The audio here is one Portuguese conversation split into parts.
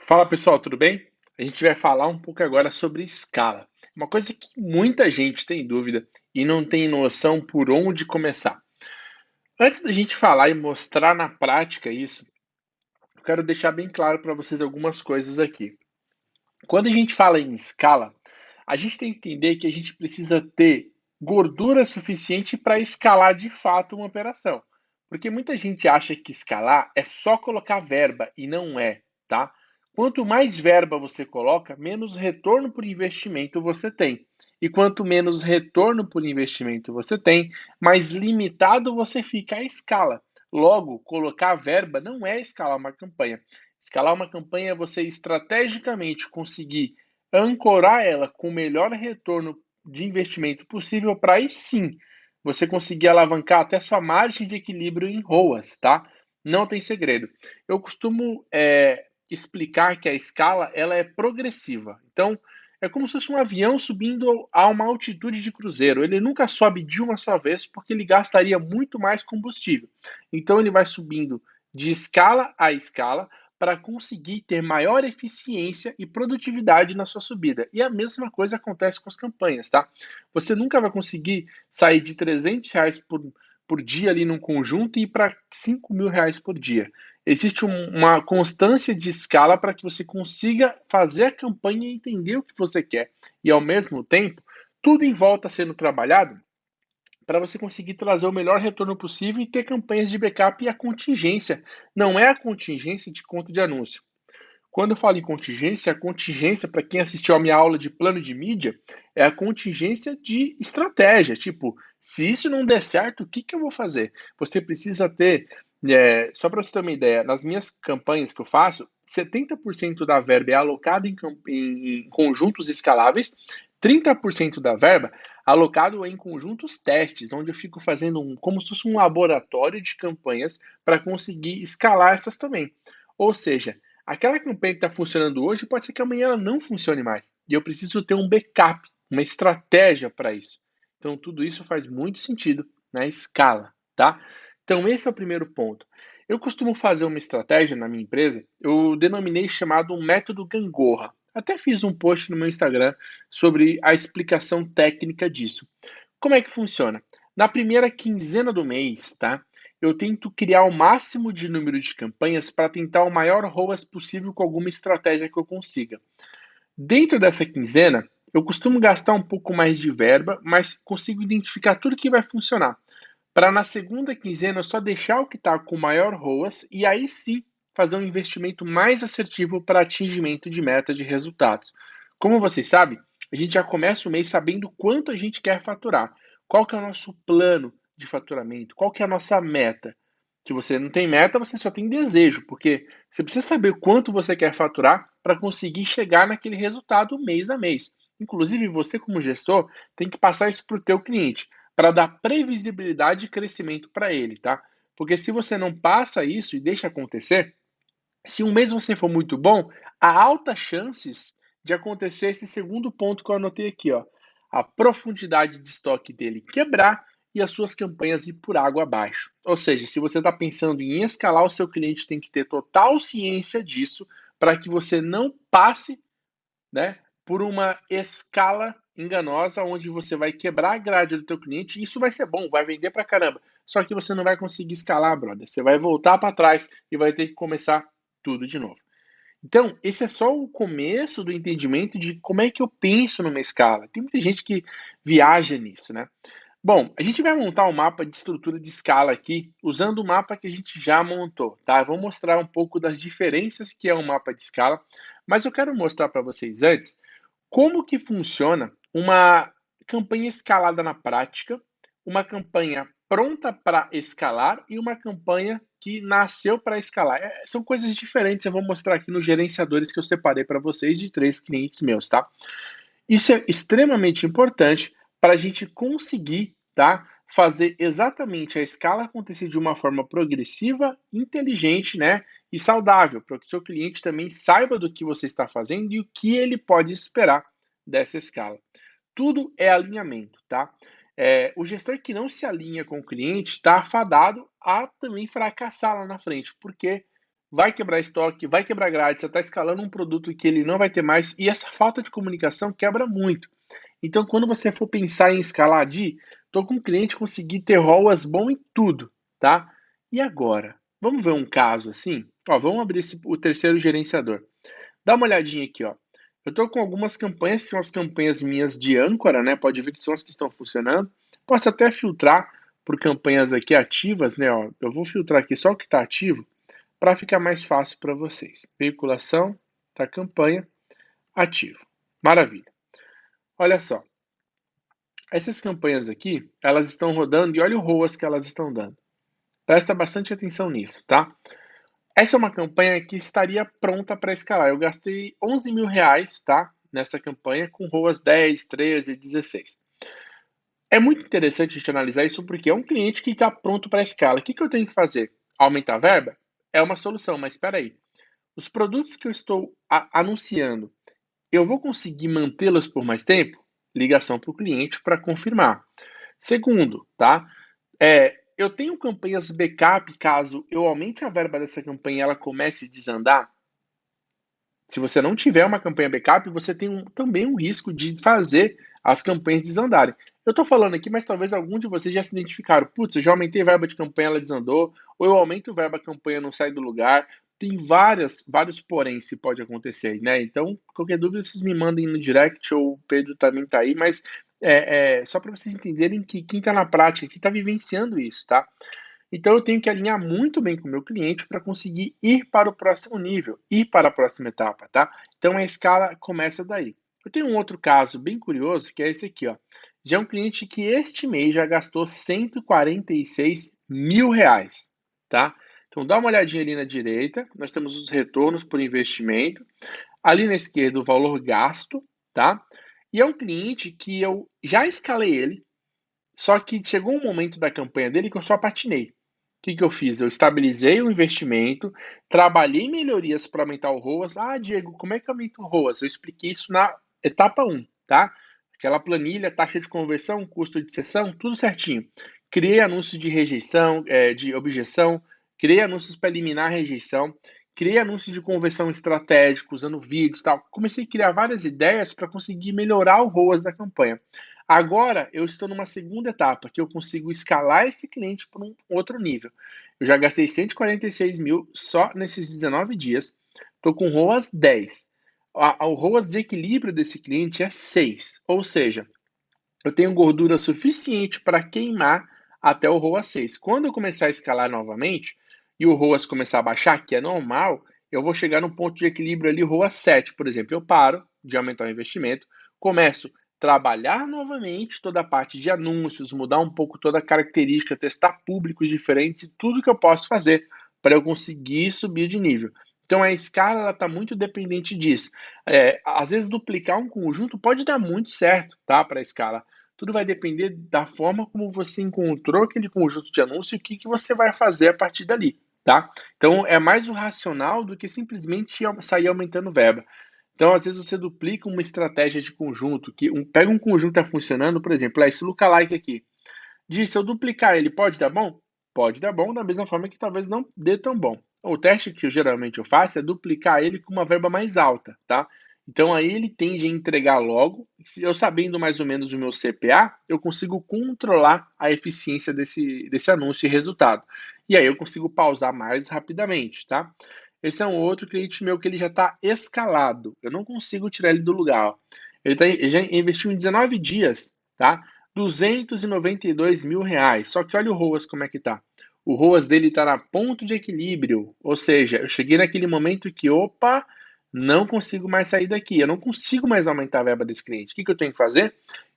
Fala pessoal, tudo bem? A gente vai falar um pouco agora sobre escala. Uma coisa que muita gente tem dúvida e não tem noção por onde começar. Antes da gente falar e mostrar na prática isso, eu quero deixar bem claro para vocês algumas coisas aqui. Quando a gente fala em escala, a gente tem que entender que a gente precisa ter gordura suficiente para escalar de fato uma operação. Porque muita gente acha que escalar é só colocar verba e não é, tá? Quanto mais verba você coloca, menos retorno por investimento você tem. E quanto menos retorno por investimento você tem, mais limitado você fica à escala. Logo, colocar verba não é escalar uma campanha. Escalar uma campanha é você estrategicamente conseguir ancorar ela com o melhor retorno de investimento possível para aí sim você conseguir alavancar até sua margem de equilíbrio em ROAS, tá? Não tem segredo. Eu costumo explicar que a escala ela é progressiva. Então, é como se fosse um avião subindo a uma altitude de cruzeiro. Ele nunca sobe de uma só vez porque ele gastaria muito mais combustível. Então, ele vai subindo de escala a escala para conseguir ter maior eficiência e produtividade na sua subida. E a mesma coisa acontece com as campanhas, tá? Você nunca vai conseguir sair de R$ 300 por dia ali num conjunto e ir para R$ 5.000 por dia. Existe uma constância de escala para que você consiga fazer a campanha e entender o que você quer. E ao mesmo tempo, tudo em volta sendo trabalhado para você conseguir trazer o melhor retorno possível e ter campanhas de backup e a contingência. Não é a contingência de conta de anúncio. Quando eu falo em contingência, a contingência, para quem assistiu a minha aula de plano de mídia, é a contingência de estratégia. Tipo, se isso não der certo, o que, que eu vou fazer? Você precisa ter, só para você ter uma ideia, nas minhas campanhas que eu faço, 70% da verba é alocada em conjuntos escaláveis, 30% da verba alocado em conjuntos testes, onde eu fico fazendo como se fosse um laboratório de campanhas para conseguir escalar essas também. Ou seja, aquela campanha que está funcionando hoje pode ser que amanhã ela não funcione mais. E eu preciso ter um backup, uma estratégia para isso. Então, tudo isso faz muito sentido na escala, tá? Então, esse é o primeiro ponto. Eu costumo fazer uma estratégia na minha empresa, eu denominei chamado um método gangorra. Até fiz um post no meu Instagram sobre a explicação técnica disso. Como é que funciona? Na primeira quinzena do mês, tá? Eu tento criar o máximo de número de campanhas para tentar o maior ROAS possível com alguma estratégia que eu consiga. Dentro dessa quinzena, eu costumo gastar um pouco mais de verba, mas consigo identificar tudo que vai funcionar. Para na segunda quinzena eu só deixar o que está com maior ROAS e aí sim fazer um investimento mais assertivo para atingimento de meta de resultados. Como vocês sabem, a gente já começa o mês sabendo quanto a gente quer faturar, qual que é o nosso plano de faturamento, qual que é a nossa meta. Se você não tem meta, você só tem desejo, porque você precisa saber quanto você quer faturar para conseguir chegar naquele resultado mês a mês. Inclusive, você como gestor tem que passar isso para o teu cliente para dar previsibilidade e crescimento para ele, tá? Porque se você não passa isso e deixa acontecer, se um mês você for muito bom, há altas chances de acontecer esse segundo ponto que eu anotei aqui, ó. A profundidade de estoque dele quebrar e as suas campanhas ir por água abaixo. Ou seja, se você está pensando em escalar, o seu cliente tem que ter total ciência disso para que você não passe, né, por uma escala enganosa onde você vai quebrar a grade do teu cliente e isso vai ser bom, vai vender pra caramba. Só que você não vai conseguir escalar, brother. Você vai voltar para trás e vai ter que começar tudo de novo. Então, esse é só o começo do entendimento de como é que eu penso numa escala. Tem muita gente que viaja nisso, né? Bom, a gente vai montar um mapa de estrutura de escala aqui, usando o mapa que a gente já montou, tá? Eu vou mostrar um pouco das diferenças que é um mapa de escala, mas eu quero mostrar para vocês antes como que funciona uma campanha escalada na prática, uma campanha pronta para escalar e uma campanha que nasceu para escalar. São coisas diferentes, eu vou mostrar aqui nos gerenciadores que eu separei para vocês de 3 clientes meus, tá? Isso é extremamente importante para a gente conseguir, tá, fazer exatamente a escala acontecer de uma forma progressiva, inteligente, né, e saudável, para que o seu cliente também saiba do que você está fazendo e o que ele pode esperar dessa escala. Tudo é alinhamento, tá? O gestor que não se alinha com o cliente está afadado a também fracassar lá na frente, porque vai quebrar estoque, vai quebrar grade, você está escalando um produto que ele não vai ter mais, e essa falta de comunicação quebra muito. Então, quando você for pensar em escalar tô com um cliente conseguir ter ROAS bom em tudo, tá? E agora? Vamos ver um caso assim? Ó, vamos abrir o terceiro gerenciador. Dá uma olhadinha aqui, ó. Eu estou com algumas campanhas, que são as campanhas minhas de âncora, né? Pode ver que são as que estão funcionando. Posso até filtrar por campanhas aqui ativas, né? Ó, eu vou filtrar aqui só o que está ativo para ficar mais fácil para vocês. Veiculação da campanha ativo. Maravilha. Olha só. Essas campanhas aqui, elas estão rodando e olha o ROAS que elas estão dando. Presta bastante atenção nisso, tá? Essa é uma campanha que estaria pronta para escalar. Eu gastei 11 mil reais, tá? Nessa campanha com ROAS 10, 13, 16. É muito interessante a gente analisar isso porque é um cliente que está pronto para escala. O que eu tenho que fazer? Aumentar a verba? É uma solução, mas espera aí. Os produtos que eu estou anunciando, eu vou conseguir mantê-los por mais tempo? Ligação para o cliente para confirmar. Segundo, tá? Eu tenho campanhas backup caso eu aumente a verba dessa campanha e ela comece a desandar? Se você não tiver uma campanha backup, você tem também um risco de fazer as campanhas desandarem. Eu estou falando aqui, mas talvez algum de vocês já se identificaram. Putz, eu já aumentei a verba de campanha, ela desandou. Ou eu aumento a verba, a campanha não sai do lugar. Tem vários poréns que pode acontecer, né? Então, qualquer dúvida, vocês me mandem no direct, ou o Pedro também está aí, mas só para vocês entenderem que quem está na prática, quem está vivenciando isso, tá? Então, eu tenho que alinhar muito bem com o meu cliente para conseguir ir para o próximo nível, ir para a próxima etapa, tá? Então, a escala começa daí. Eu tenho um outro caso bem curioso, que é esse aqui, ó. Já é um cliente que este mês já gastou 146 mil reais, tá? Então, dá uma olhadinha ali na direita, nós temos os retornos por investimento. Ali na esquerda, o valor gasto, tá? E é um cliente que eu já escalei ele, só que chegou um momento da campanha dele que eu só patinei. Que eu fiz? Eu estabilizei o investimento, trabalhei melhorias para aumentar o ROAS. Ah, Diego, como é que aumenta o ROAS? Eu expliquei isso na etapa 1, tá? Aquela planilha, taxa de conversão, custo de sessão, tudo certinho. Criei anúncios de rejeição, de objeção, criei anúncios para eliminar a rejeição, criei anúncios de conversão estratégico, usando vídeos e tal. Comecei a criar várias ideias para conseguir melhorar o ROAS da campanha. Agora eu estou numa segunda etapa, que eu consigo escalar esse cliente para um outro nível. Eu já gastei 146 mil só nesses 19 dias. Estou com ROAS 10. O ROAS de equilíbrio desse cliente é 6. Ou seja, eu tenho gordura suficiente para queimar até o ROAS 6. Quando eu começar a escalar novamente e o ROAS começar a baixar, que é normal, eu vou chegar no ponto de equilíbrio ali, ROAS 7, por exemplo. Eu paro de aumentar o investimento, começo a trabalhar novamente toda a parte de anúncios, mudar um pouco toda a característica, testar públicos diferentes e tudo que eu posso fazer para eu conseguir subir de nível. Então a escala está muito dependente disso. Às vezes duplicar um conjunto pode dar muito certo, tá? Para a escala. Tudo vai depender da forma como você encontrou aquele conjunto de anúncios e o que você vai fazer a partir dali, tá? Então é mais o racional do que simplesmente sair aumentando verba. Então, às vezes, você duplica uma estratégia de conjunto, pega um conjunto que está funcionando, por exemplo, esse lookalike aqui. Diz, se eu duplicar ele, pode dar bom? Pode dar bom, da mesma forma que talvez não dê tão bom. O teste que geralmente eu faço é duplicar ele com uma verba mais alta, tá? Então aí ele tende a entregar logo. Eu sabendo mais ou menos o meu CPA, eu consigo controlar a eficiência desse anúncio e resultado. E aí eu consigo pausar mais rapidamente, tá? Esse é um outro cliente meu que ele já está escalado. Eu não consigo tirar ele do lugar. Ó. Ele já investiu em 19 dias, tá? 292 mil reais. Só que olha o ROAS como é que tá. O ROAS dele está na ponto de equilíbrio. Ou seja, eu cheguei naquele momento que, opa, não consigo mais sair daqui. Eu não consigo mais aumentar a verba desse cliente. O que eu tenho que fazer?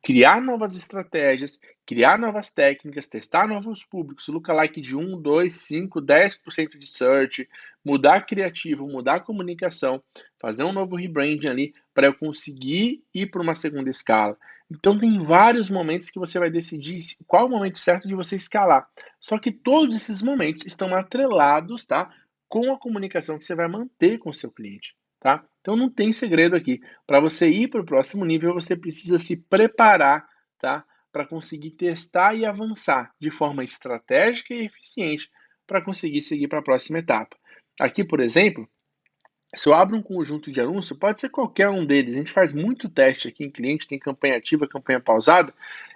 Criar novas estratégias, criar novas técnicas, testar novos públicos, lookalike de 1, 2, 5, 10% de search, mudar criativo, mudar a comunicação, fazer um novo rebranding ali para eu conseguir ir para uma segunda escala. Então tem vários momentos que você vai decidir qual é o momento certo de você escalar. Só que todos esses momentos estão atrelados, tá, com a comunicação que você vai manter com o seu cliente. Tá? Então não tem segredo aqui. Para você ir para o próximo nível, você precisa se preparar, tá? Para conseguir testar e avançar de forma estratégica e eficiente para conseguir seguir para a próxima etapa. Aqui, por exemplo, se eu abro um conjunto de anúncio, pode ser qualquer um deles. A gente faz muito teste aqui em cliente, tem campanha ativa, campanha pausada.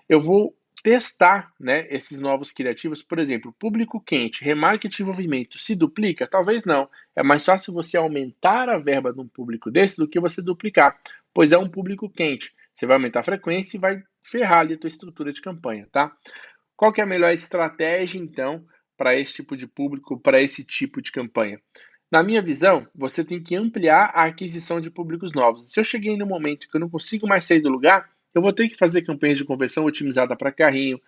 Eu vou testar, né, esses novos criativos. Por exemplo, público quente, remarketing de envolvimento, se duplica? Talvez não. É mais fácil você aumentar a verba de um público desse do que você duplicar, pois é um público quente. Você vai aumentar a frequência e vai ferrar ali a tua estrutura de campanha, tá? Qual que é a melhor estratégia, então, para esse tipo de público, para esse tipo de campanha? Na minha visão, você tem que ampliar a aquisição de públicos novos. Se eu cheguei no momento que eu não consigo mais sair do lugar, eu vou ter que fazer campanhas de conversão otimizada para carrinho,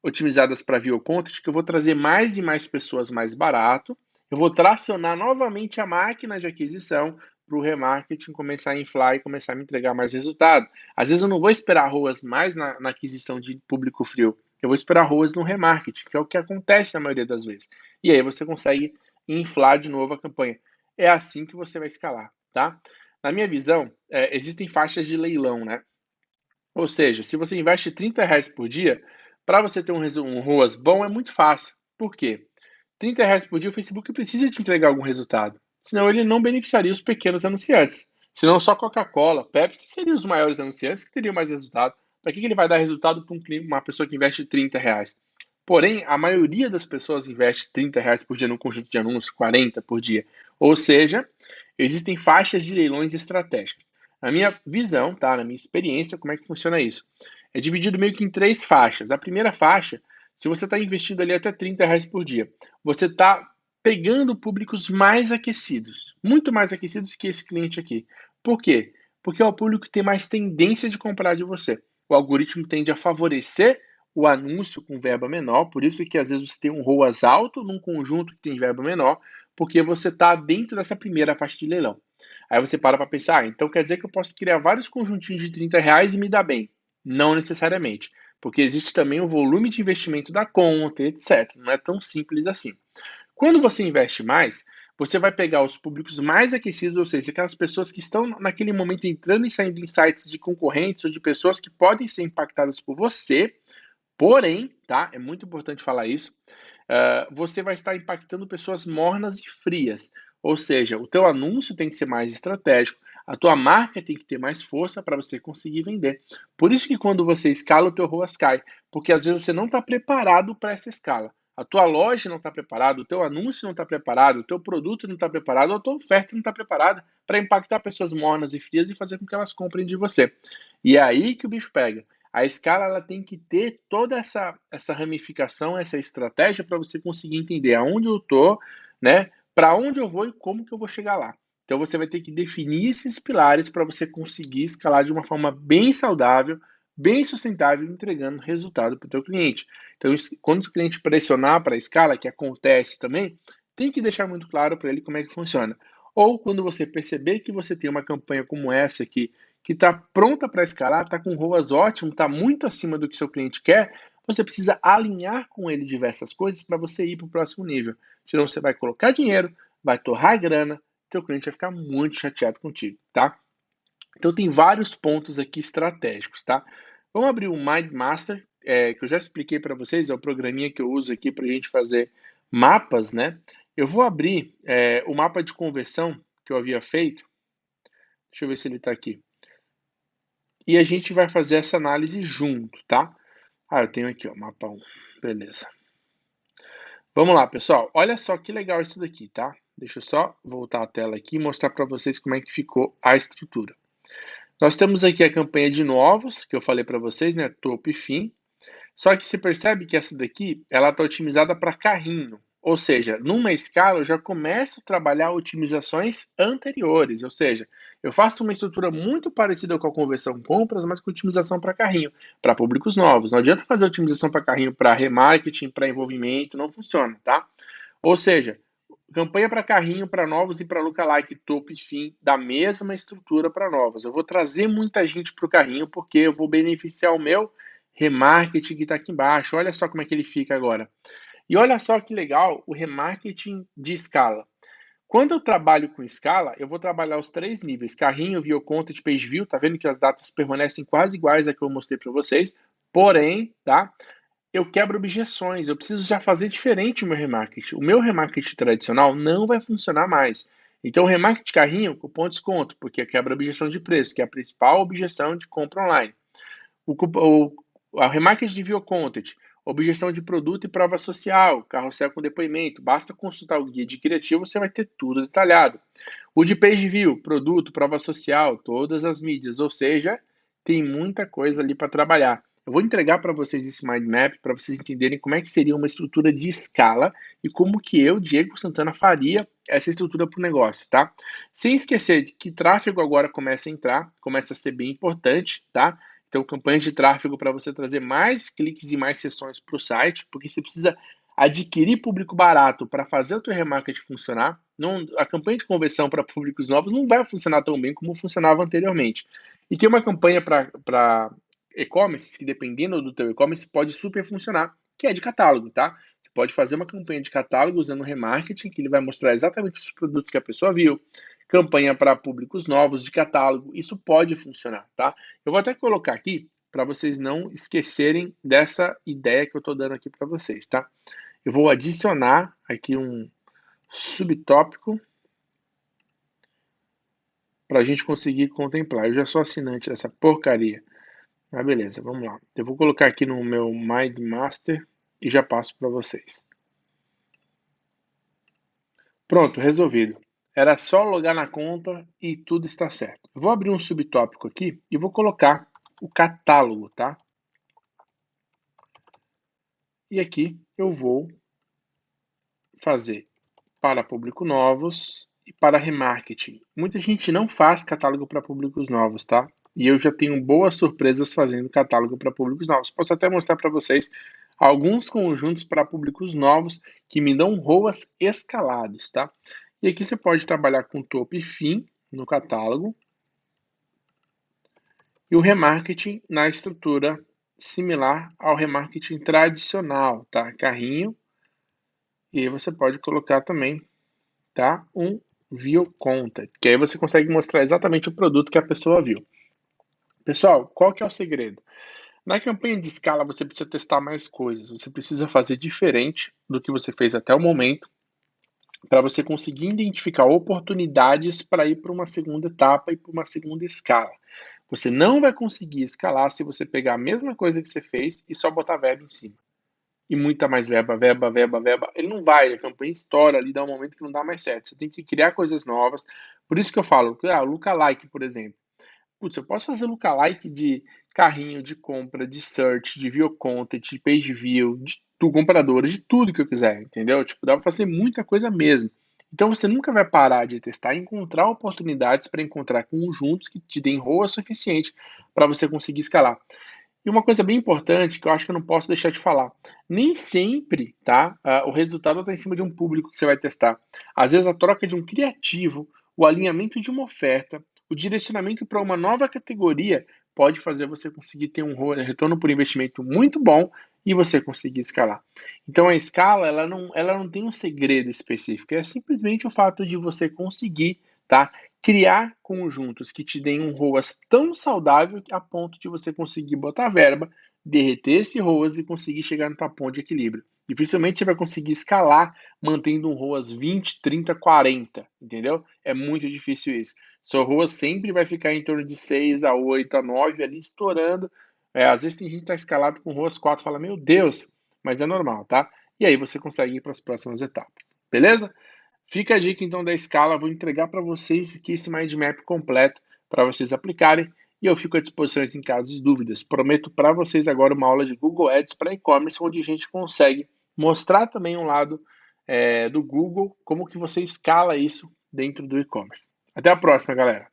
otimizadas para view content, que eu vou trazer mais e mais pessoas mais barato. Eu vou tracionar novamente a máquina de aquisição para o remarketing começar a inflar e começar a me entregar mais resultado. Às vezes eu não vou esperar ROAS mais na aquisição de público frio, eu vou esperar ROAS no remarketing, que é o que acontece na maioria das vezes. E aí você consegue inflar de novo a campanha. É assim que você vai escalar, tá? Na minha visão, existem faixas de leilão, né? Ou seja, se você investe R$ 30 por dia, para você ter um ROAS bom é muito fácil. Por quê? R$ 30 por dia o Facebook precisa te entregar algum resultado. Senão ele não beneficiaria os pequenos anunciantes. Senão só Coca-Cola, Pepsi seriam os maiores anunciantes que teriam mais resultado. Para que ele vai dar resultado para uma pessoa que investe R$ 30? Porém, a maioria das pessoas investe R$ 30 por dia num conjunto de anúncios, 40 por dia. Ou seja, existem faixas de leilões estratégicas. Na minha visão, tá? Na minha experiência, como é que funciona isso? É dividido meio que em três faixas. A primeira faixa, se você está investindo ali até R$ 30 por dia, você está pegando públicos mais aquecidos, muito mais aquecidos que esse cliente aqui. Por quê? Porque é o público que tem mais tendência de comprar de você. O algoritmo tende a favorecer o anúncio com verba menor, por isso que às vezes você tem um ROAS alto num conjunto que tem verba menor, porque você está dentro dessa primeira faixa de leilão. Aí você para pensar, então quer dizer que eu posso criar vários conjuntinhos de R$ 30 e me dar bem? Não necessariamente, porque existe também o volume de investimento da conta, etc. Não é tão simples assim. Quando você investe mais, você vai pegar os públicos mais aquecidos, ou seja, aquelas pessoas que estão naquele momento entrando e saindo em sites de concorrentes ou de pessoas que podem ser impactadas por você. Porém, tá? É muito importante falar isso. Você vai estar impactando pessoas mornas e frias. Ou seja, o teu anúncio tem que ser mais estratégico, a tua marca tem que ter mais força para você conseguir vender. Por isso que quando você escala, o teu ROAS cai, porque às vezes você não está preparado para essa escala. A tua loja não está preparada, o teu anúncio não está preparado, o teu produto não está preparado, a tua oferta não está preparada para impactar pessoas mornas e frias e fazer com que elas comprem de você. E é aí que o bicho pega. A escala ela tem que ter toda essa ramificação, essa estratégia para você conseguir entender aonde eu estou, né? Para onde eu vou e como que eu vou chegar lá. Então você vai ter que definir esses pilares para você conseguir escalar de uma forma bem saudável, bem sustentável, entregando resultado para o teu cliente. Então, quando o cliente pressionar para a escala, que acontece também, tem que deixar muito claro para ele como é que funciona. Ou quando você perceber que você tem uma campanha como essa aqui, que está pronta para escalar, está com ROAS ótimo, está muito acima do que seu cliente quer, você precisa alinhar com ele diversas coisas para você ir para o próximo nível. Senão você vai colocar dinheiro, vai torrar grana, teu cliente vai ficar muito chateado contigo, tá? Então tem vários pontos aqui estratégicos, tá? Vamos abrir o MindMaster, que eu já expliquei para vocês, é o programinha que eu uso aqui para a gente fazer mapas, né? Eu vou abrir o mapa de conversão que eu havia feito. Deixa eu ver se ele está aqui. E a gente vai fazer essa análise junto, tá? Eu tenho aqui, ó, mapa 1. Beleza. Vamos lá, pessoal. Olha só que legal isso daqui, tá? Deixa eu só voltar a tela aqui e mostrar para vocês como é que ficou a estrutura. Nós temos aqui a campanha de novos, que eu falei para vocês, né? Topo e fim. Só que você percebe que essa daqui, ela está otimizada para carrinho. Ou seja, numa escala eu já começo a trabalhar otimizações anteriores. Ou seja, eu faço uma estrutura muito parecida com a conversão compras, mas com otimização para carrinho, para públicos novos. Não adianta fazer otimização para carrinho para remarketing, para envolvimento, não funciona, tá? Ou seja, campanha para carrinho, para novos e para lookalike, topo e fim, da mesma estrutura para novos. Eu vou trazer muita gente para o carrinho porque eu vou beneficiar o meu remarketing que está aqui embaixo. Olha só como é que ele fica agora. E olha só que legal o remarketing de escala. Quando eu trabalho com escala, eu vou trabalhar os três níveis: carrinho, view content, page view. Tá vendo que as datas permanecem quase iguais a que eu mostrei para vocês. Porém, tá? eu quebro objeções, eu preciso já fazer diferente o meu remarketing. O meu remarketing tradicional não vai funcionar mais. Então, o remarketing de carrinho, cupom de desconto, porque quebra objeção de preço, que é a principal objeção de compra online. A remarketing de View Content, objeção de produto e prova social, carrossel com depoimento. Basta consultar o guia de criativo, você vai ter tudo detalhado. O de Page View, produto, prova social, todas as mídias, ou seja, tem muita coisa ali para trabalhar. Eu vou entregar para vocês esse mind map para vocês entenderem como é que seria uma estrutura de escala e como que eu, Diego Santana, faria essa estrutura para o negócio, tá? Sem esquecer de que tráfego agora começa a entrar, começa a ser bem importante, tá? Então, campanhas de tráfego para você trazer mais cliques e mais sessões para o site, porque você precisa adquirir público barato para fazer o teu remarketing funcionar. Não, a campanha de conversão para públicos novos não vai funcionar tão bem como funcionava anteriormente. E tem uma campanha para e-commerce que, dependendo do teu e-commerce, pode super funcionar, que é de catálogo, tá? Você pode fazer uma campanha de catálogo usando o remarketing, que ele vai mostrar exatamente os produtos que a pessoa viu, campanha para públicos novos de catálogo, isso pode funcionar, tá? Eu vou até colocar aqui para vocês não esquecerem dessa ideia que eu estou dando aqui para vocês, tá? Eu vou adicionar aqui um subtópico para a gente conseguir contemplar. Eu já sou assinante dessa porcaria. Ah, beleza, vamos lá. Eu vou colocar aqui no meu Mind Master e já passo para vocês. Pronto, resolvido. Era só logar na conta e tudo está certo. Eu vou abrir um subtópico aqui e vou colocar o catálogo, tá? E aqui eu vou fazer para público novos e para remarketing. Muita gente não faz catálogo para públicos novos, tá? E eu já tenho boas surpresas fazendo catálogo para públicos novos. Posso até mostrar para vocês alguns conjuntos para públicos novos que me dão ROAS escalados, tá? E aqui você pode trabalhar com topo e fim no catálogo e o remarketing na estrutura similar ao remarketing tradicional, tá? Carrinho. E aí você pode colocar também, tá? Um View Content, que aí você consegue mostrar exatamente o produto que a pessoa viu. Pessoal, qual que é o segredo? Na campanha de escala você precisa testar mais coisas, você precisa fazer diferente do que você fez até o momento, para você conseguir identificar oportunidades para ir para uma segunda etapa e para uma segunda escala. Você não vai conseguir escalar se você pegar a mesma coisa que você fez e só botar verba em cima. E muita mais verba, verba, verba, verba. Ele não vai, a campanha estoura ali, dá um momento que não dá mais certo. Você tem que criar coisas novas. Por isso que eu falo, lookalike, por exemplo. Putz, eu posso fazer lookalike de carrinho, de compra, de search, de view content, de page view, de compradores, de tudo que eu quiser, entendeu? Tipo, dá pra fazer muita coisa mesmo. Então você nunca vai parar de testar e encontrar oportunidades para encontrar conjuntos que te deem ROA suficiente para você conseguir escalar. E uma coisa bem importante que eu acho que eu não posso deixar de falar, nem sempre, tá, o resultado está em cima de um público que você vai testar. Às vezes a troca de um criativo, o alinhamento de uma oferta, o direcionamento para uma nova categoria pode fazer você conseguir ter um retorno por investimento muito bom e você conseguir escalar. Então a escala, ela não tem um segredo específico, é simplesmente o fato de você conseguir, tá, criar conjuntos que te deem um ROAS tão saudável a ponto de você conseguir botar verba, derreter esse ROAS e conseguir chegar no teu ponto de equilíbrio. Dificilmente você vai conseguir escalar mantendo um ROAS 20, 30, 40, entendeu? É muito difícil isso. Seu ROAS sempre vai ficar em torno de 6 a 8 a 9 ali estourando. Às vezes tem gente que está escalado com ROAS 4 e fala, meu Deus, mas é normal, tá? E aí você consegue ir para as próximas etapas, beleza? Fica a dica então da escala, vou entregar para vocês aqui esse mind map completo para vocês aplicarem e eu fico à disposição em caso de dúvidas. Prometo para vocês agora uma aula de Google Ads para e-commerce onde a gente consegue mostrar também um lado do Google, como que você escala isso dentro do e-commerce. Até a próxima, galera!